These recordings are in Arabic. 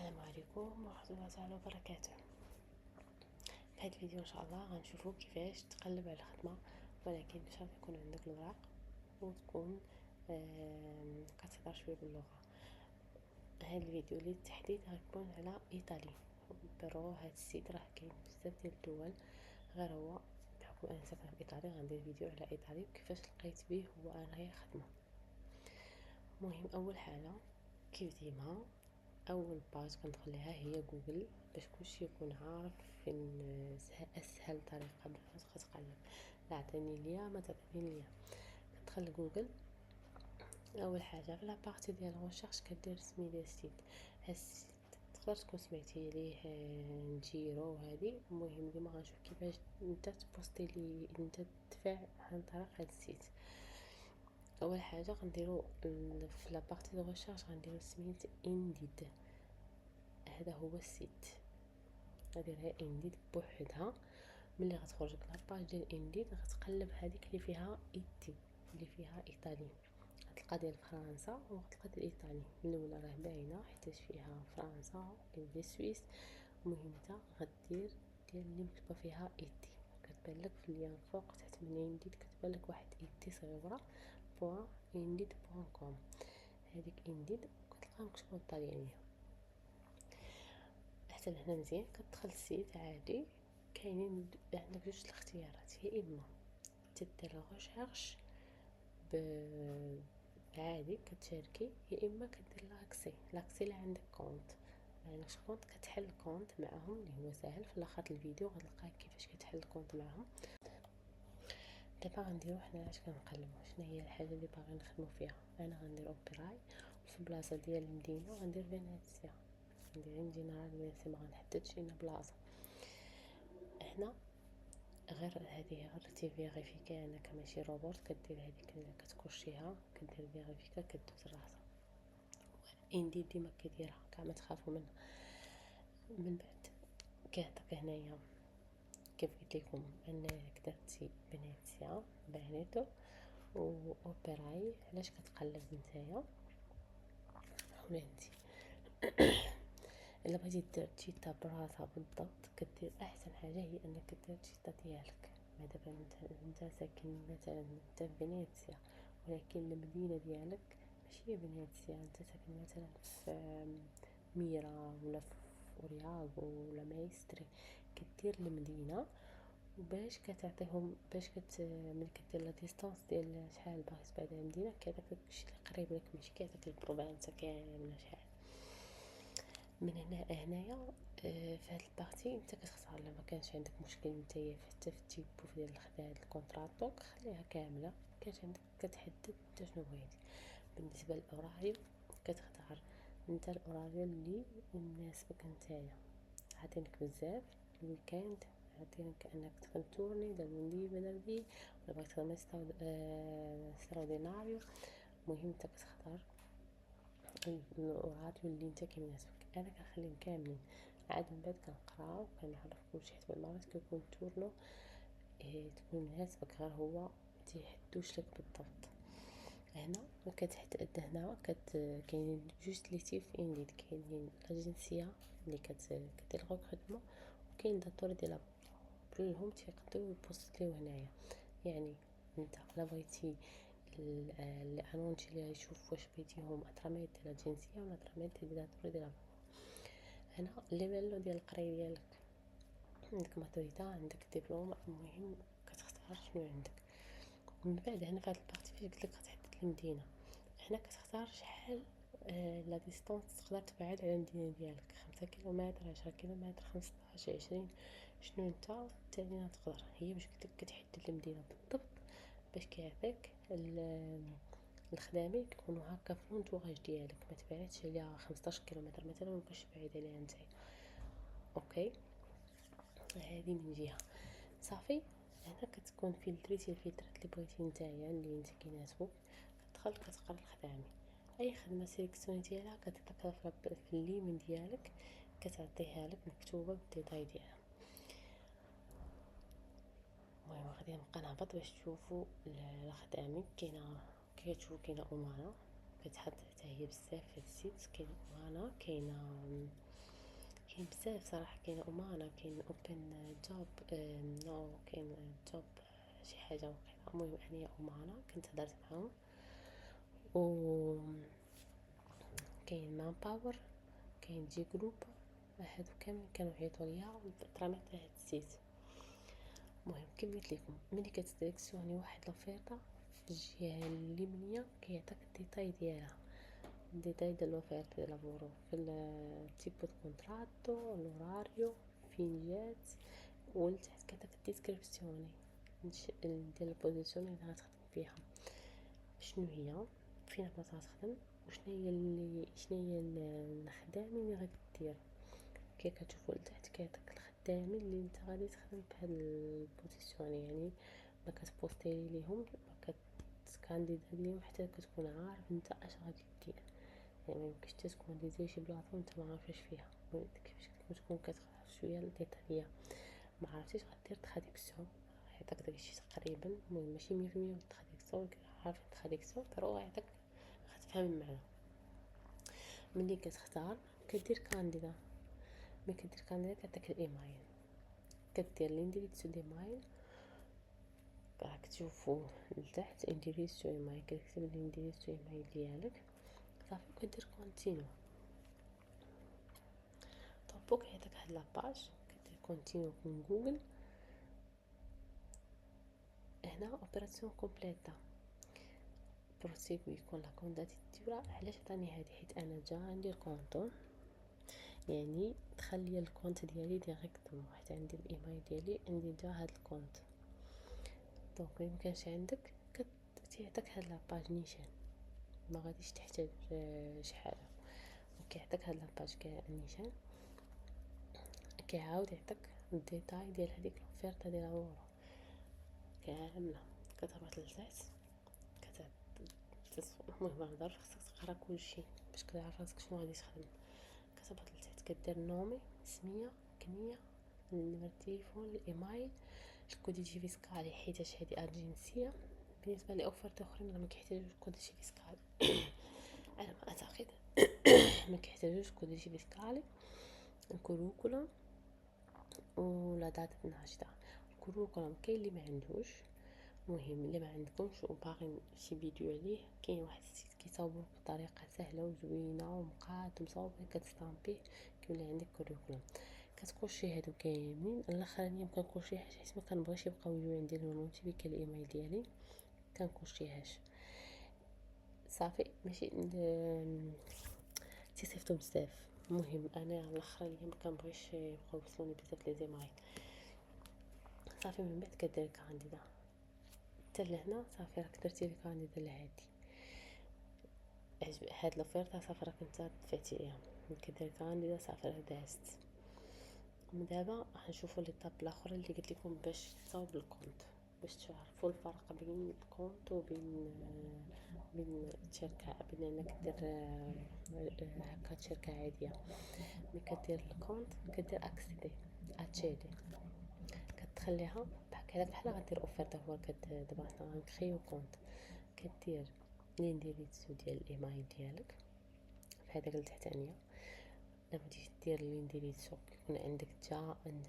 السلام عليكم ورحمة الله تعالى وبركاته. في هذا الفيديو ان شاء الله غنشوفوا كيفاش تقلب على خدمة، ولكن بشرط يكون عندك الوراق وتكون كتهضر شويه باللغة. هذا الفيديو للتحديد غيكون على ايطالي، برو هذا السيت راه كاين بزاف ديال الدول، غير هو بحكم انا ساكنه في ايطاليا غندير فيديو على ايطالي وكيفاش لقيت به هو انايا خدمة. المهم اول حاجه كيف ديما اول باج كندخل لها هي جوجل باش كلشي يكون عارف فين اسهل طريقه باش كتقلب. لا عطيني ليا ما تعطيني ليا، كتدخل لجوجل. اول حاجه في لابارتي ديال الريشيرش كدير سمي ديال السيت. هاد السيت تقدر تكون سمعتي ليه نجيرو هادي. المهم ديما غنشوف كيفاش انت تبوستي لي انت تدفع عن طريق هاد السيت. اول حاجه غنديرو في لابارتي ديال الريشيرش غنديرو سميت انديد. هذا هو السيت، غاديرها انديد بوحدها. ملي غتخرج لك لاباج ديال انديد غتقلب هذيك اللي فيها ايتي اللي فيها ايطالي، غتلقى ديال فرنسا وغتلقى ديال ايطالي. الاولى راه باينه حيت فيها فرنسا ديال سويس. المهم نتا غدير ديال اللي مكتوبه فيها ايتي، كتبان لك في اللين فوق تحت من انديد كتبان لك واحد ايتي صغيره بوان انديد بوان كوم. هذيك انديد كتلقاها مكتوبه بالطليانيه. حتى لهنا مزيان كتدخل السيت عادي. كاينين عندك جوج الاختيارات، يا اما تدير ريشيرش عادي كتشاركي، يا اما كدير لاكسي اللي عندك كونت. ما عندكش كونت كتحل كونت معاهم اللي هو ساهل. في الاخر الفيديو غتلقاه كيفاش كتحل كونت معاهم. دابا غنديرو حنا اش كنقلبو، شنو هي الحاجه اللي باغي نخدمو فيها. انا غندير اوبراي وفي بلاصه ديال المدينه غندير فينيسيا، ندير مدينه فينيسيا ما غنحددش هنا بلاصه. هنا غير هذه غير تيفيريفيكي انك ماشي روبوت. كدير هذيك اللي كتكرشيها كدير فيريفيكا كدوز راسها. اندي ديما كيديرها كاع ما تخافوا منها. من بعد كيعطيك هنايا كيف قلت لكم انك درتي فينيسيا بانيتو و اوبراي. علاش كتقلب نتايا ولا انتي الا بغيتي دير تشيتا براسها بالضبط كدير احسن حاجه هي انك دير تشيتا ديالك. ما دابا انت ساكن مثلا انت في فينيسيا ولكن المدينه ديالك ماشي هي فينيسيا، انت ساكن مثلا في ميرا ولا في اورياغو ولا مايستري. كدير المدينه وباش كتعطيهم باش ملي كدير لا ديستانس ديال شحال باغي تبعد على المدينه كيعطيك داكشي اللي قريب لك، ماشي كيعطيك البروفانس كامله شحال. من هنايا في هاد البارتي انت كتختار. لما كانش عندك مشكل نتايا حتى في التيبو ديال هاد الكونطراتو خليها كامله. كانش عندك كتحدد انت شنو بغيتي. بالنسبه للاوراريو كتختار انت الاوراريو اللي يناسبك نتايا. عاطينك بزاف الويكاند، عاطينك انك تخدم تورني دال لوندي فينردي ولا بغيت تخدم ستراديناريو. المهم انت كتختار الاوراريو اللي انت كيناسبك. انا كنخليهم كاملين عاد من بعد كنقراو كنعرف كلشي حيت بالمرات كيكون تورنو تكون مناسبك غير هو متيحدوش لك بالضبط. هنا كتحدد هنا كاينين جوج لي في انديد. كاينين لاجنسيه اللي كدير الريكروتمون وكاين داتور ديال كلهم تيقدروا يبوستيو هنايا. يعني انت الا بغيتي الانونتي اللي يشوف واش بغيتيهم اتراميت ديال الجنسيه ولا اتراميت ديال داتور ديال هنا الليفل ديال القرايه ديالك. عندك ماتوريتا عندك دبلوم، المهم كتختار شنو عندك. من بعد هنا في هاد البارتي فاش قلت لك غتحدد المدينه، هنا كتختار شحال لا ديستونس تقدر تبعد على المدينه ديالك. 5 كيلومتر 10 كيلومتر 15 20 شنو انت تاني تقدر. هي باش قلت لك كتحدد المدينه بالضبط باش كيعطيك الخدامه يكونوا هكا في لونطوراج ديالك، ما تبعدش عليها 15 كيلومتر مثلا مابقاش بعيد عليها نتايا. اوكي هذه من جهه. صافي هنا كتكون فلتريتي الفلترات اللي بغيتي نتايا اللي انت كيناسبوك. كتدخل كتقرا الخدامه، اي خدمه سيليكسيونيتيها كتعطيك في الليمين ديالك كتعطيها لك مكتوبه بالديتاي ديالها. المهم غادي نبقى نهبط باش تشوفوا الخدامه. كتشوفوا كاينه امانه كتحط حتى هي بزاف في السيت. كاينه امانه كاينه كاين بزاف صراحه، كاين امانه، كاين اوبن جوب، نو كاين جوب شي حاجه وقيله. المهم انايا امانه كنت هدرت معاهم، و كاين مان باور، كاين جي جروب، هادو كاملين كانوا عيطوا ليا ترميت على هاد السيت. المهم كيف قلت لكم، ملي كتسليكسيوني واحد لوفيرطا في الجهه اليمنيه كيعطيك الديتاي ديالها، الديتاي ديال لوفيرتا ديال لابورو، في التيبو دو كونتراتو، لوراريو، فين جات، ولتحت كتعطيك الديسكريبسيوني ديال البوزيسيون اللي غتخدم فيها، شنو هي، فين غتخدم، شنو هي الخدامه اللي غدير. كي كتشوفوا لتحت كيعطيك الخدامين اللي انت غادي تخدم بهاد البوزيسيون، يعني ما كتبوستيلي ليهم، ما كتكانديدا ليهم حتى كتكون عارف انت اش غادي دير. يعني ميمكنش تكونديزي شي بلاصه وانت ما عارفاش فيها، كيفاش تكون كتعرف شويه الديتاليه، ما عرفتيش غدير تراديكسيون، يعطيك داكشي تقريبا، المهم ماشي 100% تراديكسيون، عارف تراديكسيون ترو يعطيك غتفهم المعنى. ملي كتختار كدير كانديدا، ملي كدير كانديدا كتعطيك الايميل، كدير الانديريسو ديمايل، راك تشوفوا لتحت انديريسو ايميل، كتكتب الانديريسو ايميل ديالك صافي، كدير كونتينيو. طوبو كيعطيك هاد لاباج، كدير كونتينيو من جوجل. هنا اوبيراسيون كومبليتا بروسيغوي كون لا كونداتيتورا. علاش عطاني هادي؟ حيت انا جا عندي الكونطو، يعني تخلي الكونت ديالي ديريكتوم، حيت عندي الايميل ديالي عندي جا هاد الكونت. دونك ميمكنش عندك كتعطيك هاد لاباج نيشان، ما غاديش تحتاج شي حاجه، كيعطيك هاد لاباج نيشان، كيعاود يعطيك الديتاي ديال هذيك لوفيرتا ديال لابورو كامله. كتهبط لتحت المهم منهضرش، خصك تقرا كلشي باش كتعرف راسك شنو غادي تخدم. كتهبط لتحت كدير نومي، سميه، كنيه، نمرة التليفون، الايميل، الكوديجي فيسكالي حيتاش هادي اجنسيه. بالنسبه لاوفرت اخرين راه ما كيحتاجوش كوديجي فيسكالي على ما اعتقد ما كيحتاجوش كوديجي فيسكالي. الكروكولا ولا دات ناشطه، الكروكولا كاين اللي ما عندوش. مهم اللي ما عندكمش وباغي شي فيديو عليه، كاين واحد السيت كيصاوبو بطريقه سهله وزوينه ومقاد ومصاوبين، كتستامبيه كيولي عندك كوريكولوم. كتكوشي هادو كاملين. الاخرانيه مكنكوشيهاش حيت ما كنبغيش يبقاو يجيو عندي المونتيفيكا الايميل ديالي، كنكوشيهاش صافي. ماشي تيصيفطوا بزاف. المهم انا الاخرانيه ما كنبغيش يبقاو يوصلوني بزاف لي زيمايل صافي. من بعد كدير كانديدا حتى لهنا صافي، راك درتي الكانديدا لهادي هاد لوفيرتا صافي، راك نتا دفعتي ليها. كدير كانديدا صافي راه دازت. من دابا غنشوفوا ليطاب الاخرى اللي قلت لكم باش تصاوب الكونت، باش تعرفوا الفرق بين الكونت وبين الشركه، بين انك دير هكا شركه عاديه. ملي كدير الكونت كدير اكسيدي اتشيدي، كتخليها بحال غدير اوفرتا. هو دابا حنا غنكريو كونت، كدير الانديريسو ديال الايميل ديالك في هذاك التحتانيه. لما تيجي دير الانديريسو كيكون عندك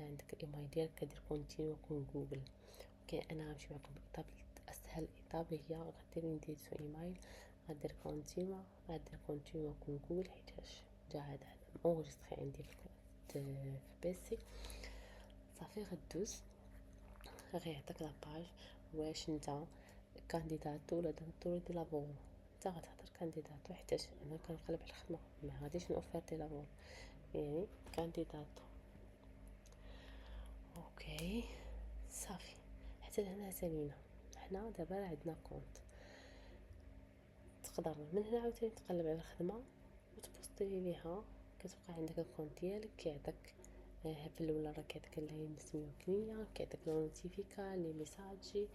عندك الايميل ديالك، كدير كونتينيو كون جوجل. انا غنمشي معكم بالايطاب اسهل ايطاب، هي غدير الانديريسو ايميل، غدير كونتينيو كون جوجل، حيتاش جا هذا اونغيستري عندي في بيسي صافي. غدوز غيعطيك لاباج واش نتا كانديداتو ولا دونتور دي لابور. نتا غتختار كانديداتو حيتاش انا كنقلب على الخدمه، ما غاديش نوفرتي لابور، يعني كانديداتو. اوكي صافي، حتى لهنا سالينا. حنا دابا عندنا كونت، تقدر من هنا عاوتاني تقلب على الخدمه وتبوستيلي ليها، كتبقى عندك الكونت ديالك. كيعطيك في الاولى راه كيعطيك السميه والكنيه، كيعطيك نوتيفيكا لي ميساجي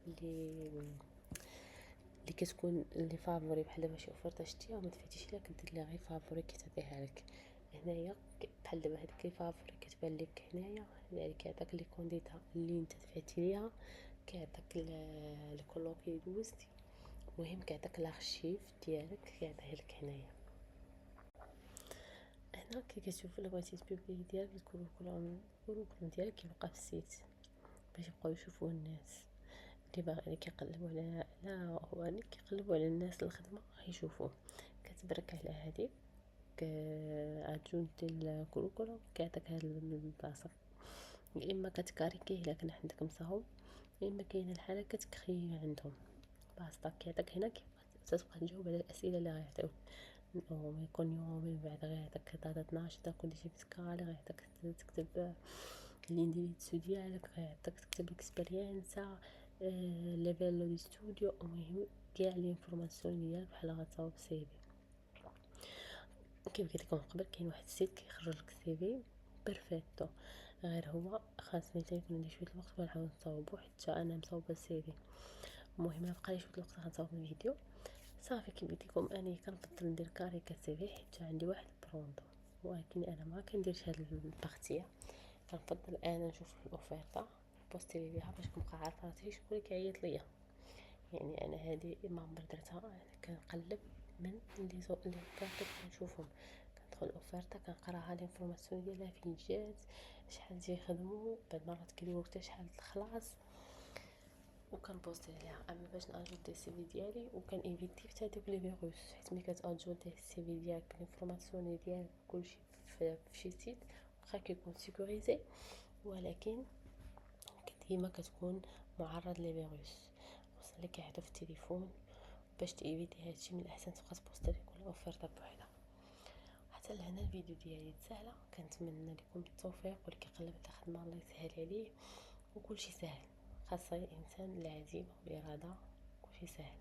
اللي كتكون لي فافوري، بحال دابا شي اوفرتا شتيها وما دفعتيش ليها كدير ليها غير فافوري كتعطيها لك. هنايا بحال دابا هذيك لي فافوري كتبان لك هنايا، يعني كيعطيك لي كونديتا اللي انت دفعتي ليها، كيعطيك الكولوكي دوزتي، المهم كيعطيك لارشيف ديالك كيعطيه لك هنايا. كي كتشوفو الا بغيتي تبوبلي ديالك الكولوم ديالك كيبقى في السيت باش يبقاو يشوفوه الناس اللي باغي اللي كيقلبوا على هو اللي كيقلبوا على الناس الخدمه غيشوفوه. كتبرك على هذيك عجون ديال الكولوم كيعطيك هاد البلاصه، يا اما كتكاريكيه الا كان عندك مصاوب، يا اما كاينه الحاله كتكري عندهم باسطا كيعطيك هنا تتبقى تجاوب على الاسئله اللي غيعطيوك. يكون يوم من بعد غيعطيك داتا ناشطه كل شي بسكال، غيعطيك تكتب الانديتسو ديالك، غيعطيك تكتب اكسبيرينسا ليفيل دي ستوديو، المهم كاع لينفورماسيون ديالك بحال غتصاوب سي في. كيف قلت لكم قبل كاين واحد السيت كيخرج لك سي في بيرفيكتو، غير هو خاصني حتى يكون عندي شويه الوقت باش نعاود نصاوبو حتى انا مصاوبه السي في. المهم الا بقى لي شويه الوقت غنصاوب الفيديو صافي. كيف قلت لكم انا كنفضل ندير كاريكا سي في حيت عندي واحد برونطو، ولكن انا ما كنديرش هاد البارتيه. كنفضل انا نشوف الاوفيرتا بوستي ليها باش نبقى عارفه راسي شكون اللي كيعيط ليا. يعني انا هذه ما عمري درتها، انا كنقلب من اللي كنشوفهم، كندخل الاوفيرتا كنقراها الانفورماسيون ديالها فين جات، شحال تيخدموا، بعد مرات كيديروا حتى شحال الخلاص وكنبوستي عليها. اما باش ناجوتي السي في ديالي وكنيفيتي حتى دوك لي فيروس، حيت ملي كتاجوتي السي في ديالك بالانفورماسيون ديالك كلشي في شي سيت واخا كيكون سيكوريزي، ولكن ديما كتكون معرض لفيروس خصوصا اللي كيعيطوا في التليفون. باش تيفيتي هادشي من الاحسن تبقى تبوستي كل اوفرته بوحدها. حتى لهنا الفيديو ديالي سهله، كنتمنى لكم التوفيق واللي كيقلب على الخدمه الله يسهل عليه وكلشي سهل، خاصه الانسان العزيمه والاراده كلشي سهل.